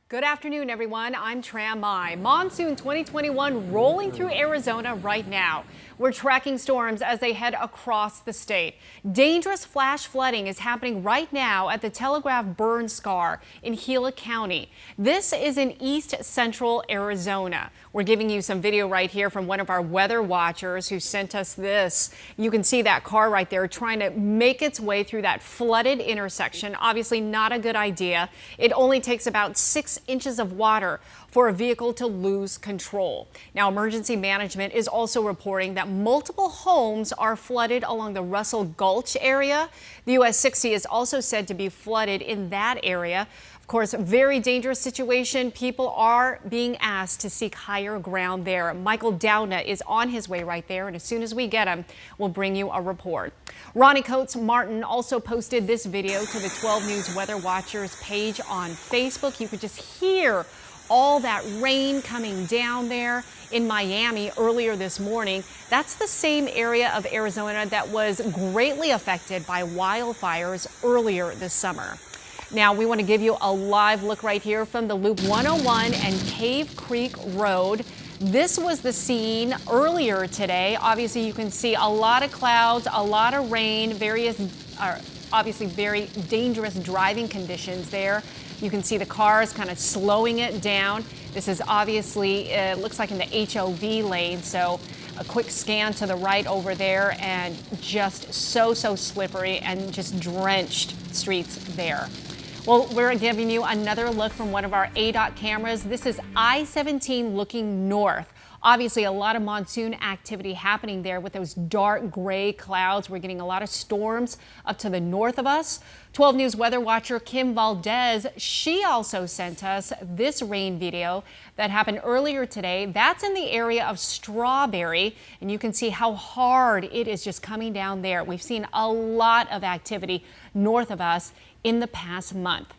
Good afternoon, everyone. I'm Tram Mai. Monsoon 2021 rolling through Arizona right now. We're tracking storms as they head across the state. Dangerous flash flooding is happening right now at the Telegraph burn scar in Gila County. This is in east central Arizona. We're giving you some video right here from one of our weather watchers who sent us this. You can see that car right there trying to make its way through that flooded intersection. Obviously not a good idea. It only takes about 6 inches of water for a vehicle to lose control. Now, emergency management is also reporting that multiple homes are flooded along the Russell Gulch area. The US 60 is also said to be flooded in that area. Of course, very dangerous situation. People are being asked to seek higher ground there. Michael Downa is on his way right there, and as soon as we get him, we'll bring you a report. Ronnie Coates Martin also posted this video to the 12 News Weather Watchers page on Facebook. You could just hear all that rain coming down there in Miami earlier this morning. That's the same area of Arizona that was greatly affected by wildfires earlier this summer. Now, we want to give you a live look right here from the Loop 101 and Cave Creek Road. This was the scene earlier today. Obviously, you can see a lot of clouds, a lot of rain, obviously very dangerous driving conditions there. You can see the cars kind of slowing it down. This is obviously, it looks like in the HOV lane, so a quick scan to the right over there, and just so slippery and just drenched streets there. Well, we're giving you another look from one of our ADOT cameras. This is I-17 looking north. Obviously, a lot of monsoon activity happening there with those dark gray clouds. We're getting a lot of storms up to the north of us. 12 News weather watcher Kim Valdez, she also sent us this rain video that happened earlier today. That's in the area of Strawberry, and you can see how hard it is just coming down there. We've seen a lot of activity north of us in the past month.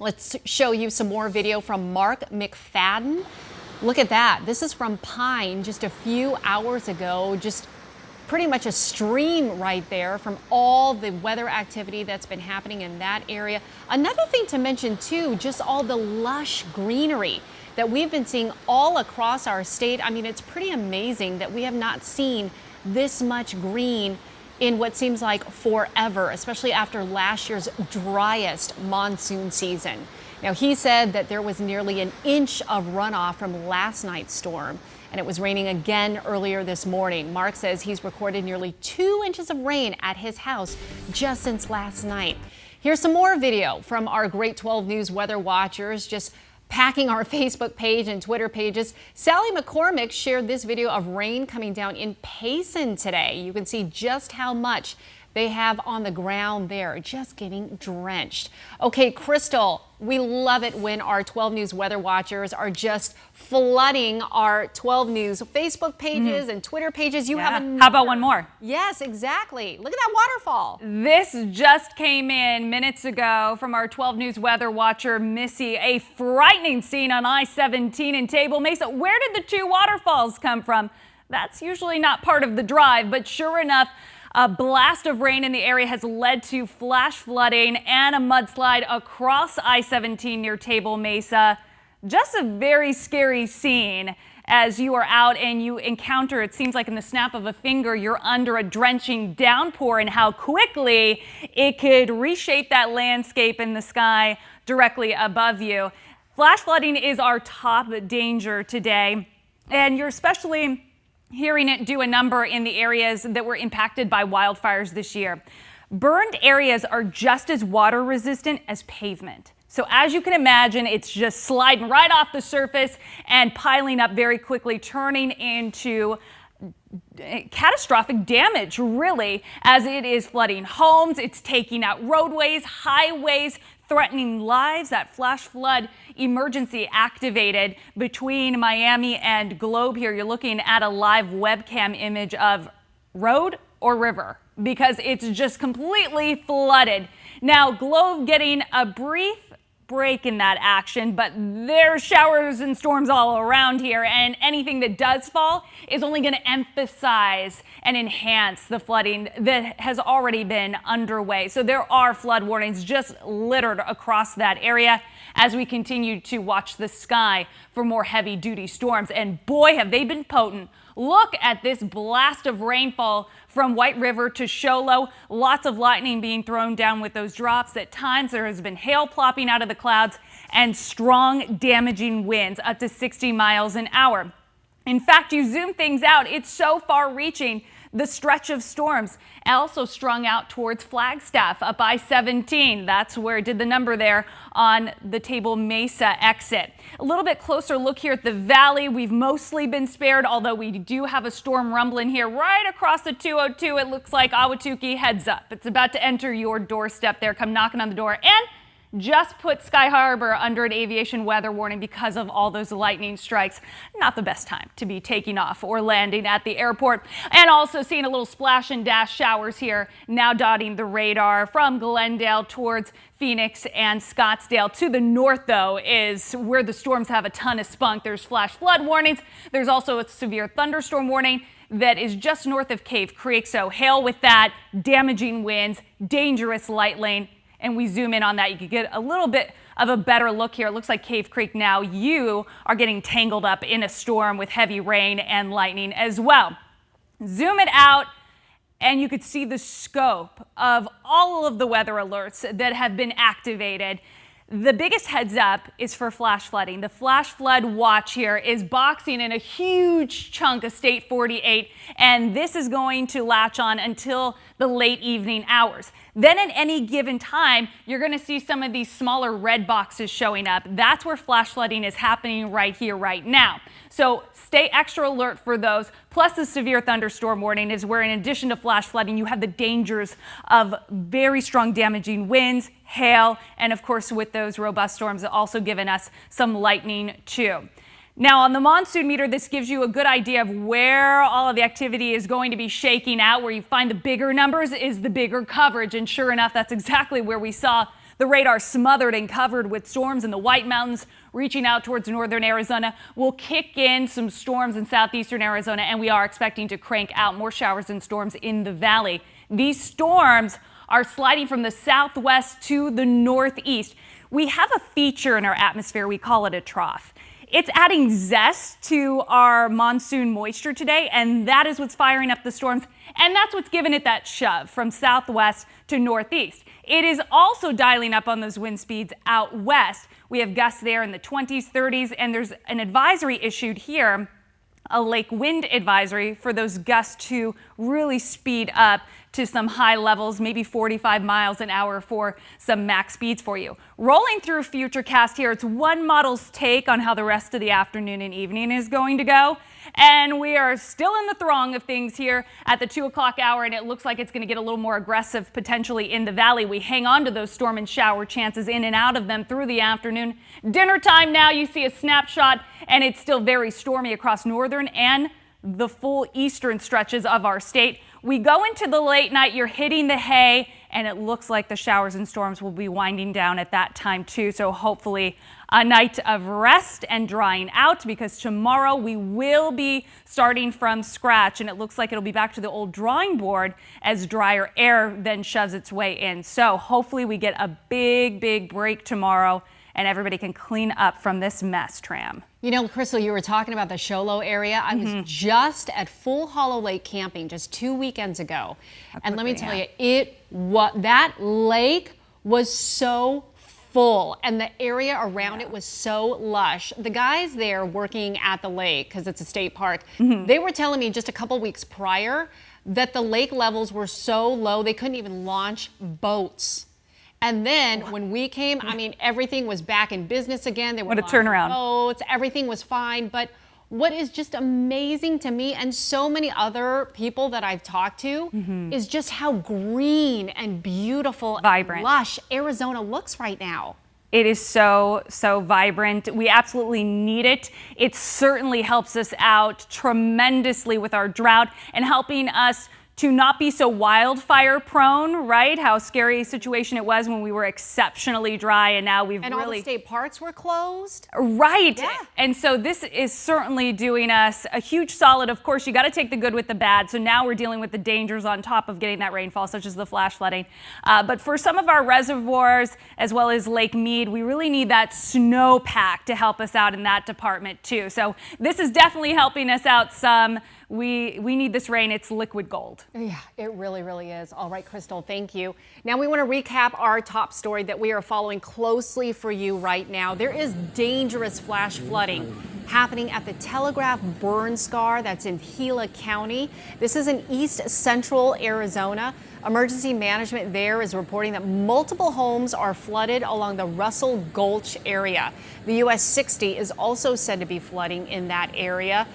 Let's show you some more video from Mark McFadden. Look at that. This is from Pine just a few hours ago. Just pretty much a stream right there from all the weather activity that's been happening in that area. Another thing to mention too, just all the lush greenery that we've been seeing all across our state. I mean, it's pretty amazing that we have not seen this much green in what seems like forever, especially after last year's driest monsoon season. Now, he said that there was nearly an inch of runoff from last night's storm, and it was raining again earlier this morning. Mark says he's recorded nearly 2 inches of rain at his house just since last night. Here's some more video from our great 12 News weather watchers just packing our Facebook page and Twitter pages. Sally McCormick shared this video of rain coming down in Payson today. You can see just how much they have on the ground there, just getting drenched. Okay, Krystle, we love it when our 12 News weather watchers are just flooding our 12 News Facebook pages and Twitter pages. You have another. How about one more? Yes, exactly. Look at that waterfall. This just came in minutes ago from our 12 News weather watcher, Missy. A frightening scene on I-17 in Table Mesa. Where did the two waterfalls come from? That's usually not part of the drive, but sure enough, a blast of rain in the area has led to flash flooding and a mudslide across I-17 near Table Mesa. Just a very scary scene as you are out and you encounter, it seems like in the snap of a finger, you're under a drenching downpour, and how quickly it could reshape that landscape in the sky directly above you. Flash flooding is our top danger today, and you're especially hearing it do a number in the areas that were impacted by wildfires this year. Burned areas are just as water resistant as pavement. So as you can imagine, it's just sliding right off the surface and piling up very quickly, turning into catastrophic damage, really, as it is flooding homes, it's taking out roadways, highways, threatening lives. That flash flood emergency activated between Miami and Globe here. You're looking at a live webcam image of road or river because it's just completely flooded. Now, Globe getting a brief break in that action, but there's showers and storms all around here, and anything that does fall is only going to emphasize and enhance the flooding that has already been underway. So there are flood warnings just littered across that area as we continue to watch the sky for more heavy duty storms. And boy, have they been potent. Look at this blast of rainfall from White River to Show Low. Lots of lightning being thrown down with those drops. At times there has been hail plopping out of the clouds and strong damaging winds up to 60 miles an hour. In fact, you zoom things out, it's so far reaching. The stretch of storms also strung out towards Flagstaff up I-17. That's where it did the number there on the Table Mesa exit. A little bit closer look here at the valley. We've mostly been spared, although we do have a storm rumbling here right across the 202. It looks like Ahwatukee, heads up. It's about to enter your doorstep there. Come knocking on the door. And just put Sky Harbor under an aviation weather warning because of all those lightning strikes. Not the best time to be taking off or landing at the airport. And also seeing a little splash and dash showers here now dotting the radar from Glendale towards Phoenix and Scottsdale. To the north, though, is where the storms have a ton of spunk. There's flash flood warnings. There's also a severe thunderstorm warning that is just north of Cave Creek. So hail with that, damaging winds, dangerous lightning. And we zoom in on that, you can get a little bit of a better look here. It looks like Cave Creek now, you are getting tangled up in a storm with heavy rain and lightning as well. Zoom it out and you could see the scope of all of the weather alerts that have been activated. The biggest heads up is for flash flooding. The flash flood watch here is boxing in a huge chunk of State 48, and this is going to latch on until the late evening hours. Then at any given time, you're going to see some of these smaller red boxes showing up. That's where flash flooding is happening right here, right now. So stay extra alert for those. Plus the severe thunderstorm warning is where, in addition to flash flooding, you have the dangers of very strong damaging winds, hail, and of course with those robust storms also giving us some lightning too. Now on the monsoon meter, this gives you a good idea of where all of the activity is going to be shaking out. Where you find the bigger numbers is the bigger coverage, and sure enough, that's exactly where we saw the radar smothered and covered with storms in the White Mountains reaching out towards northern Arizona. We'll kick in some storms in southeastern Arizona, and we are expecting to crank out more showers and storms in the valley. These storms are sliding from the southwest to the northeast. We have a feature in our atmosphere, we call it a trough. It's adding zest to our monsoon moisture today, and that is what's firing up the storms, and that's what's giving it that shove from southwest to northeast. It is also dialing up on those wind speeds out west. We have gusts there in the 20s, 30s, and there's an advisory issued here, a lake wind advisory for those gusts to really speed up to some high levels, maybe 45 miles an hour for some max speeds for you. Rolling through Futurecast here, it's one model's take on how the rest of the afternoon and evening is going to go. And we are still in the throng of things here at the 2 o'clock hour, and it looks like it's going to get a little more aggressive potentially in the valley. We hang on to those storm and shower chances in and out of them through the afternoon. Dinner time now, you see a snapshot, and it's still very stormy across northern and the full eastern stretches of our state. We go into the late night, you're hitting the hay, and it looks like the showers and storms will be winding down at that time too. So hopefully a night of rest and drying out, because tomorrow we will be starting from scratch, and it looks like it'll be back to the old drawing board as drier air then shoves its way in. So hopefully we get a big break tomorrow and everybody can clean up from this mess, Tram. You know, Krystle, you were talking about the Show Low area. I was just at Full Hollow Lake camping just 2 weekends ago. And let me tell you, that lake was so full, and the area around it was so lush. The guys there working at the lake, because it's a state park, they were telling me just a couple weeks prior that the lake levels were so low they couldn't even launch boats. And then when we came, I mean, everything was back in business again. They were what a turnaround. Boats, everything was fine. But what is just amazing to me and so many other people that I've talked to is just how green and beautiful, vibrant, and lush Arizona looks right now. It is so vibrant. We absolutely need it. It certainly helps us out tremendously with our drought and helping us to not be so wildfire prone, right? How scary a situation it was when we were exceptionally dry, and now we've And really... all the state parks were closed. Right. Yeah. And so this is certainly doing us a huge solid. Of course, you got to take the good with the bad. So now we're dealing with the dangers on top of getting that rainfall, such as the flash flooding. But for some of our reservoirs, as well as Lake Mead, we really need that snowpack to help us out in that department too. So this is definitely helping us out some. We need this rain. It's liquid gold. Yeah, it really, really is. All right, Krystle, thank you. Now we want to recap our top story that we are following closely for you right now. There is dangerous flash flooding happening at the Telegraph burn scar that's in Gila County. This is in east central Arizona. Emergency management there is reporting that multiple homes are flooded along the Russell Gulch area. The US 60 is also said to be flooding in that area.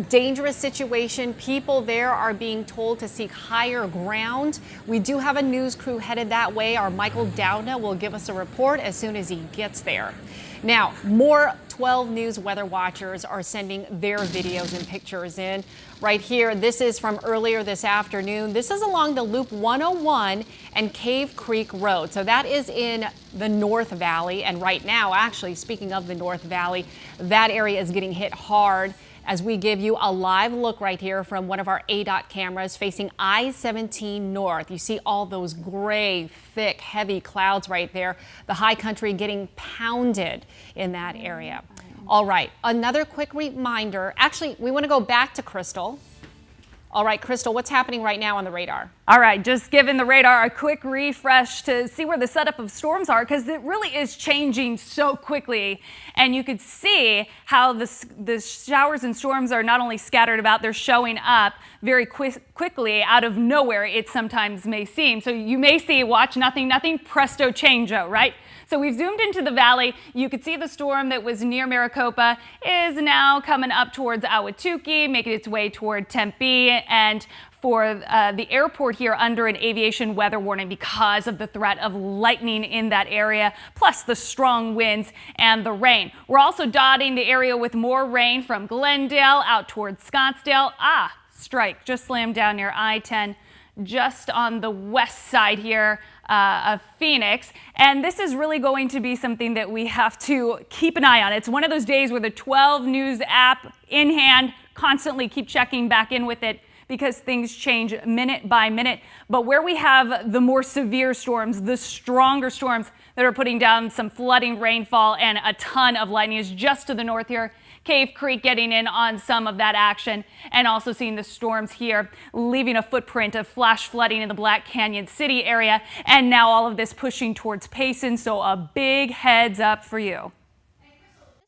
Dangerous situation. People there are being told to seek higher ground. We do have a news crew headed that way. Our Michael Dowda will give us a report as soon as he gets there. Now, more 12 News weather watchers are sending their videos and pictures in. Right here, this is from earlier this afternoon. This is along the Loop 101 and Cave Creek Road. So that is in the North Valley. And right now, actually, speaking of the North Valley, that area is getting hit hard as we give you a live look right here from one of our ADOT cameras facing I-17 north. You see all those gray, thick, heavy clouds right there. The high country getting pounded in that area. All right, another quick reminder. Actually, we want to go back to Krystle. All right, Krystle, what's happening right now on the radar? All right, just giving the radar a quick refresh to see where the setup of storms are, because it really is changing so quickly. And you could see how the showers and storms are not only scattered about, they're showing up very quickly out of nowhere, it sometimes may seem. So you may see, watch, nothing, presto changeo, right? So we've zoomed into the valley. You could see the storm that was near Maricopa is now coming up towards Ahwatukee, making its way toward Tempe, and for the airport here under an aviation weather warning because of the threat of lightning in that area, plus the strong winds and the rain. We're also dotting the area with more rain from Glendale out towards Scottsdale. Strike just slammed down near I-10 just on the west side here of Phoenix. And this is really going to be something that we have to keep an eye on. It's one of those days where the 12 News app in hand, constantly keep checking back in with it because things change minute by minute. But where we have the more severe storms, the stronger storms that are putting down some flooding rainfall and a ton of lightning is just to the north here. Cave Creek getting in on some of that action, and also seeing the storms here leaving a footprint of flash flooding in the Black Canyon City area, and now all of this pushing towards Payson, so a big heads up for you.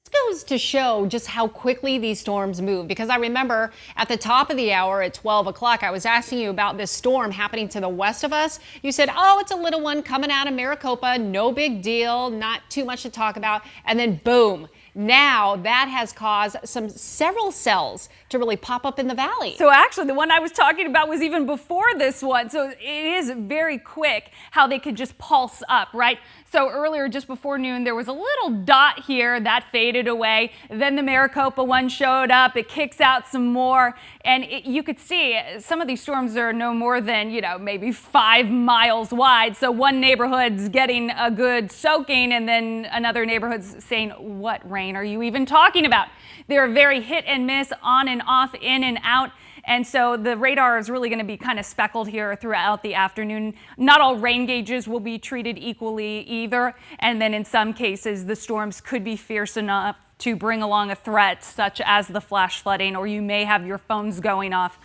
This goes to show just how quickly these storms move, because I remember at the top of the hour at 12 o'clock, I was asking you about this storm happening to the west of us. You said, oh, it's a little one coming out of Maricopa, no big deal, not too much to talk about, and then boom. Now that has caused several cells to really pop up in the valley. So actually the one I was talking about was even before this one. So it is very quick how they could just pulse up, right? So earlier, just before noon, there was a little dot here that faded away. Then the Maricopa one showed up. It kicks out some more. And you could see some of these storms are no more than, maybe 5 miles wide. So one neighborhood's getting a good soaking, and then another neighborhood's saying, what rain are you even talking about? They're very hit and miss, on and off, in and out. And so the radar is really going to be kind of speckled here throughout the afternoon. Not all rain gauges will be treated equally either. And then in some cases, the storms could be fierce enough to bring along a threat such as the flash flooding, or you may have your phones going off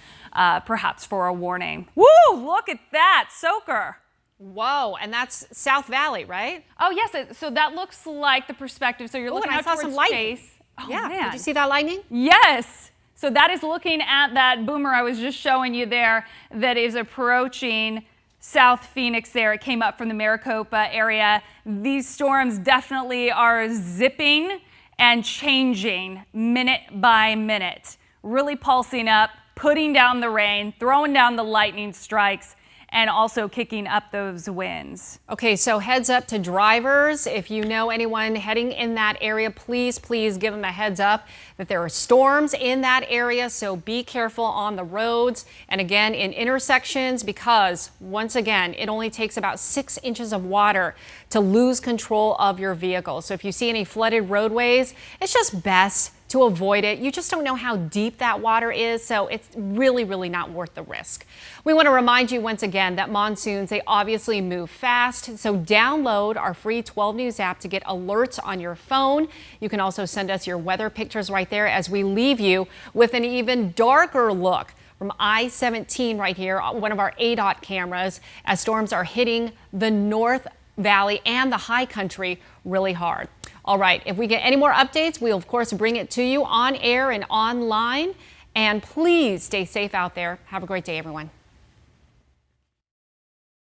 perhaps for a warning. Woo, look at that soaker. Whoa, and that's South Valley, right? Oh, yes. So that looks like the perspective. So you're looking out towards Chase. Oh, yeah, man. Did you see that lightning? Yes. So that is looking at that boomer I was just showing you there that is approaching South Phoenix there. It came up from the Maricopa area. These storms definitely are zipping and changing minute by minute, really pulsing up, putting down the rain, throwing down the lightning strikes. and also kicking up those winds. Okay, so heads up to drivers. If you know anyone heading in that area, please give them a heads up that there are storms in that area. So be careful on the roads and again in intersections, because once again, it only takes about 6 inches of water to lose control of your vehicle. So if you see any flooded roadways, it's just best to avoid it. You just don't know how deep that water is, so it's really not worth the risk. We want to remind you once again that monsoons, they obviously move fast, so download our free 12 News app to get alerts on your phone. You can also send us your weather pictures right there as we leave you with an even darker look from I-17 right here, one of our ADOT cameras, as storms are hitting the North Valley and the high country really hard. All right, if we get any more updates, we'll of course bring it to you on air and online. And please stay safe out there. Have a great day, everyone.